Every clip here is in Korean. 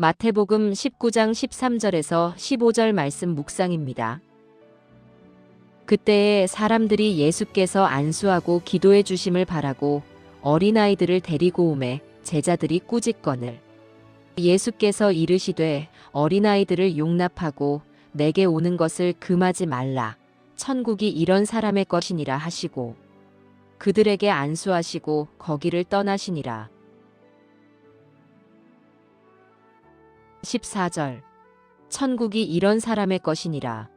마태복음 19장 13절에서 15절 말씀 묵상입니다. 그때에 사람들이 예수께서 안수하고 기도해 주심을 바라고 어린아이들을 데리고 오매 제자들이 꾸짖거늘. 예수께서 이르시되 어린아이들을 용납하고 내게 오는 것을 금하지 말라. 천국이 이런 사람의 것이니라 하시고 그들에게 안수하시고 거기를 떠나시니라. 14절. 천국이 이런 사람의 것이니라.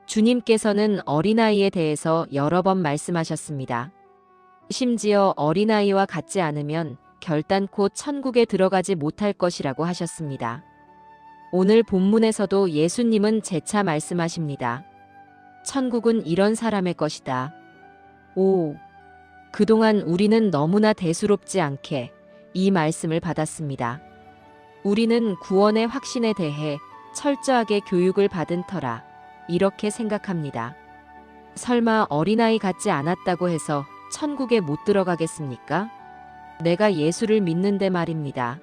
주님께서는 어린아이에 대해서 여러 번 말씀하셨습니다. 심지어 어린아이와 같지 않으면 결단코 천국에 들어가지 못할 것이라고 하셨습니다. 오늘 본문에서도 예수님은 재차 말씀하십니다. 천국은 이런 사람의 것이다. 오, 그동안 우리는 너무나 대수롭지 않게 이 말씀을 받았습니다. 우리는 구원의 확신에 대해 철저하게 교육을 받은 터라 이렇게 생각합니다. 설마 어린아이 같지 않았다고 해서 천국에 못 들어가겠습니까? 내가 예수를 믿는데 말입니다.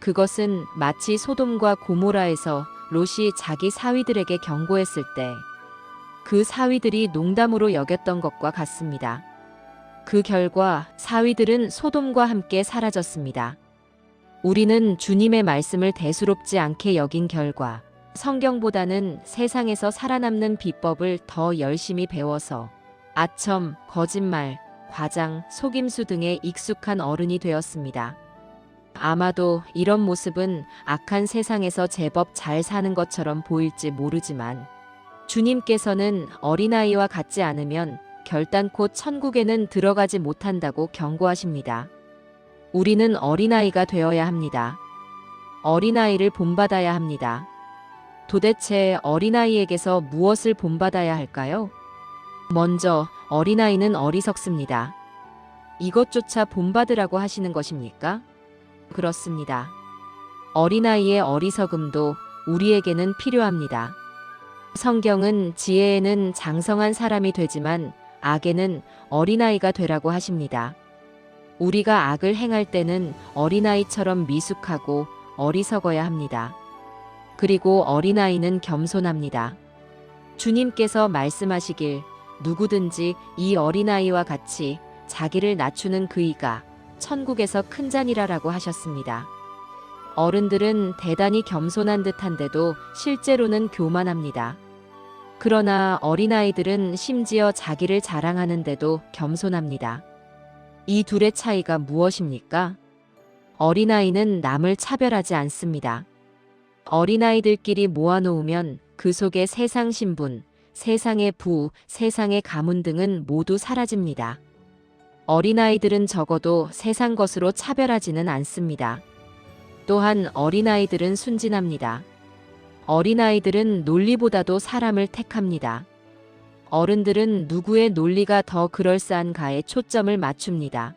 그것은 마치 소돔과 고모라에서 롯이 자기 사위들에게 경고했을 때 그 사위들이 농담으로 여겼던 것과 같습니다. 그 결과 사위들은 소돔과 함께 사라졌습니다. 우리는 주님의 말씀을 대수롭지 않게 여긴 결과 성경보다는 세상에서 살아남는 비법을 더 열심히 배워서 아첨, 거짓말, 과장, 속임수 등에 익숙한 어른이 되었습니다. 아마도 이런 모습은 악한 세상에서 제법 잘 사는 것처럼 보일지 모르지만 주님께서는 어린아이와 같지 않으면 결단코 천국에는 들어가지 못한다고 경고하십니다. 우리는 어린아이가 되어야 합니다. 어린아이를 본받아야 합니다. 도대체 어린아이에게서 무엇을 본받아야 할까요? 먼저 어린아이는 어리석습니다. 이것조차 본받으라고 하시는 것입니까? 그렇습니다. 어린아이의 어리석음도 우리에게는 필요합니다. 성경은 지혜에는 장성한 사람이 되지만 악에는 어린아이가 되라고 하십니다. 우리가 악을 행할 때는 어린아이처럼 미숙하고 어리석어야 합니다. 그리고 어린아이는 겸손합니다. 주님께서 말씀하시길 누구든지 이 어린아이와 같이 자기를 낮추는 그이가 천국에서 큰 자니라라고 하셨습니다. 어른들은 대단히 겸손한 듯한데도 실제로는 교만합니다. 그러나 어린아이들은 심지어 자기를 자랑하는데도 겸손합니다. 이 둘의 차이가 무엇입니까? 어린아이는 남을 차별하지 않습니다. 어린아이들끼리 모아놓으면 그 속에 세상 신분, 세상의 부, 세상의 가문 등은 모두 사라집니다. 어린아이들은 적어도 세상 것으로 차별하지는 않습니다. 또한 어린아이들은 순진합니다. 어린아이들은 논리보다도 사람을 택합니다. 어른들은 누구의 논리가 더 그럴싸한가에 초점을 맞춥니다.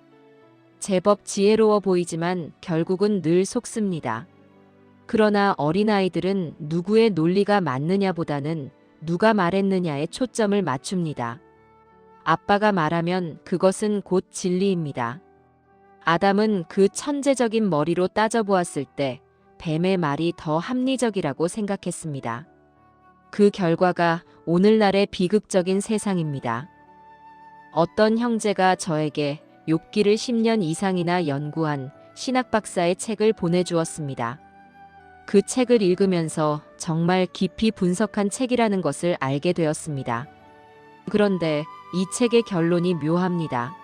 제법 지혜로워 보이지만 결국은 늘 속습니다. 그러나 어린아이들은 누구의 논리가 맞느냐보다는 누가 말했느냐에 초점을 맞춥니다. 아빠가 말하면 그것은 곧 진리입니다. 아담은 그 천재적인 머리로 따져보았을 때 뱀의 말이 더 합리적이라고 생각했습니다. 그 결과가 오늘날의 비극적인 세상입니다. 어떤 형제가 저에게 욥기를 10년 이상이나 연구한 신학 박사의 책을 보내주었습니다. 그 책을 읽으면서 정말 깊이 분석한 책이라는 것을 알게 되었습니다. 그런데 이 책의 결론이 묘합니다.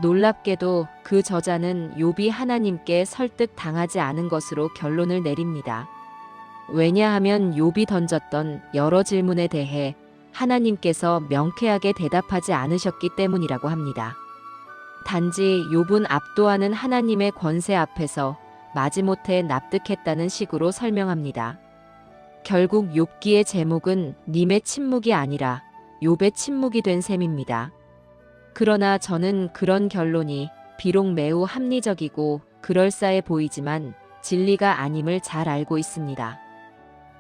놀랍게도 그 저자는 욥이 하나님께 설득당하지 않은 것으로 결론을 내립니다. 왜냐하면 욥이 던졌던 여러 질문에 대해 하나님께서 명쾌하게 대답하지 않으셨기 때문이라고 합니다. 단지 욥은 압도하는 하나님의 권세 앞에서 마지못해 납득했다는 식으로 설명합니다. 결국 욥기의 제목은 님의 침묵이 아니라 욥의 침묵이 된 셈입니다. 그러나 저는 그런 결론이 비록 매우 합리적이고 그럴싸해 보이지만 진리가 아님을 잘 알고 있습니다.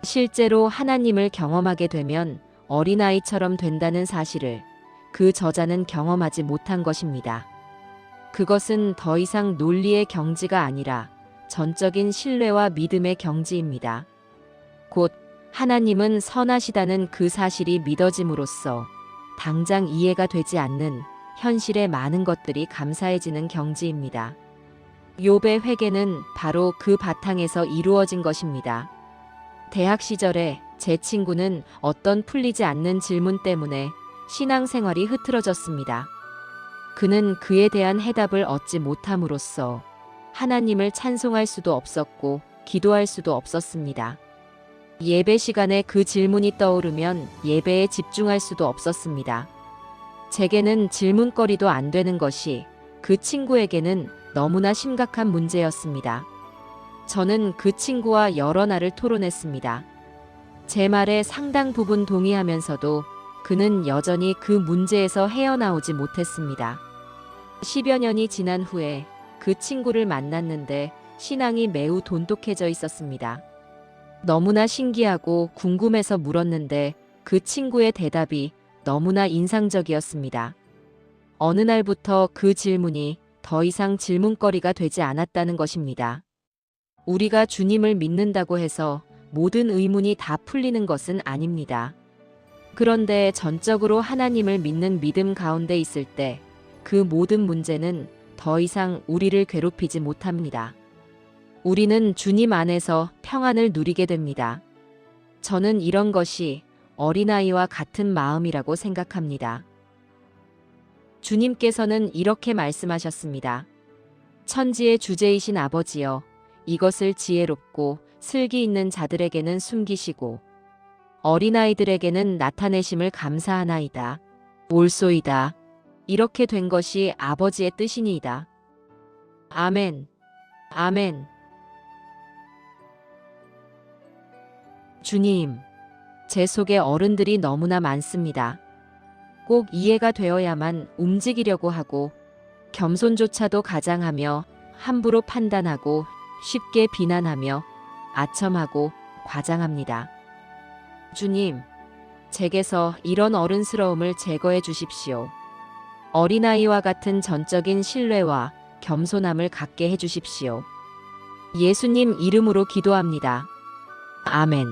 실제로 하나님을 경험하게 되면 어린아이처럼 된다는 사실을 그 저자는 경험하지 못한 것입니다. 그것은 더 이상 논리의 경지가 아니라 전적인 신뢰와 믿음의 경지입니다. 곧 하나님은 선하시다는 그 사실이 믿어짐으로써 당장 이해가 되지 않는 현실의 많은 것들이 감사해지는 경지입니다. 욥의 회개는 바로 그 바탕에서 이루어진 것입니다. 대학 시절에 제 친구는 어떤 풀리지 않는 질문 때문에 신앙생활이 흐트러졌습니다. 그는 그에 대한 해답을 얻지 못함으로써 하나님을 찬송할 수도 없었고 기도할 수도 없었습니다. 예배 시간에 그 질문이 떠오르면 예배에 집중할 수도 없었습니다. 제게는 질문거리도 안 되는 것이 그 친구에게는 너무나 심각한 문제였습니다. 저는 그 친구와 여러 날을 토론했습니다. 제 말에 상당 부분 동의하면서도 그는 여전히 그 문제에서 헤어나오지 못했습니다. 10여 년이 지난 후에 그 친구를 만났는데 신앙이 매우 돈독해져 있었습니다. 너무나 신기하고 궁금해서 물었는데 그 친구의 대답이 너무나 인상적이었습니다. 어느 날부터 그 질문이 더 이상 질문거리가 되지 않았다는 것입니다. 우리가 주님을 믿는다고 해서 모든 의문이 다 풀리는 것은 아닙니다. 그런데 전적으로 하나님을 믿는 믿음 가운데 있을 때 그 모든 문제는 더 이상 우리를 괴롭히지 못합니다. 우리는 주님 안에서 평안을 누리게 됩니다. 저는 이런 것이 어린아이와 같은 마음이라고 생각합니다. 주님께서는 이렇게 말씀하셨습니다. 천지의 주제이신 아버지여, 이것을 지혜롭고 슬기 있는 자들에게는 숨기시고 어린아이들에게는 나타내심을 감사하나이다. 옳소이다. 이렇게 된 것이 아버지의 뜻이니이다. 아멘. 아멘. 주님, 제 속에 어른들이 너무나 많습니다. 꼭 이해가 되어야만 움직이려고 하고 겸손조차도 가장하며 함부로 판단하고 쉽게 비난하며 아첨하고 과장합니다. 주님, 제게서 이런 어른스러움을 제거해 주십시오. 어린아이와 같은 전적인 신뢰와 겸손함을 갖게 해 주십시오. 예수님 이름으로 기도합니다. 아멘.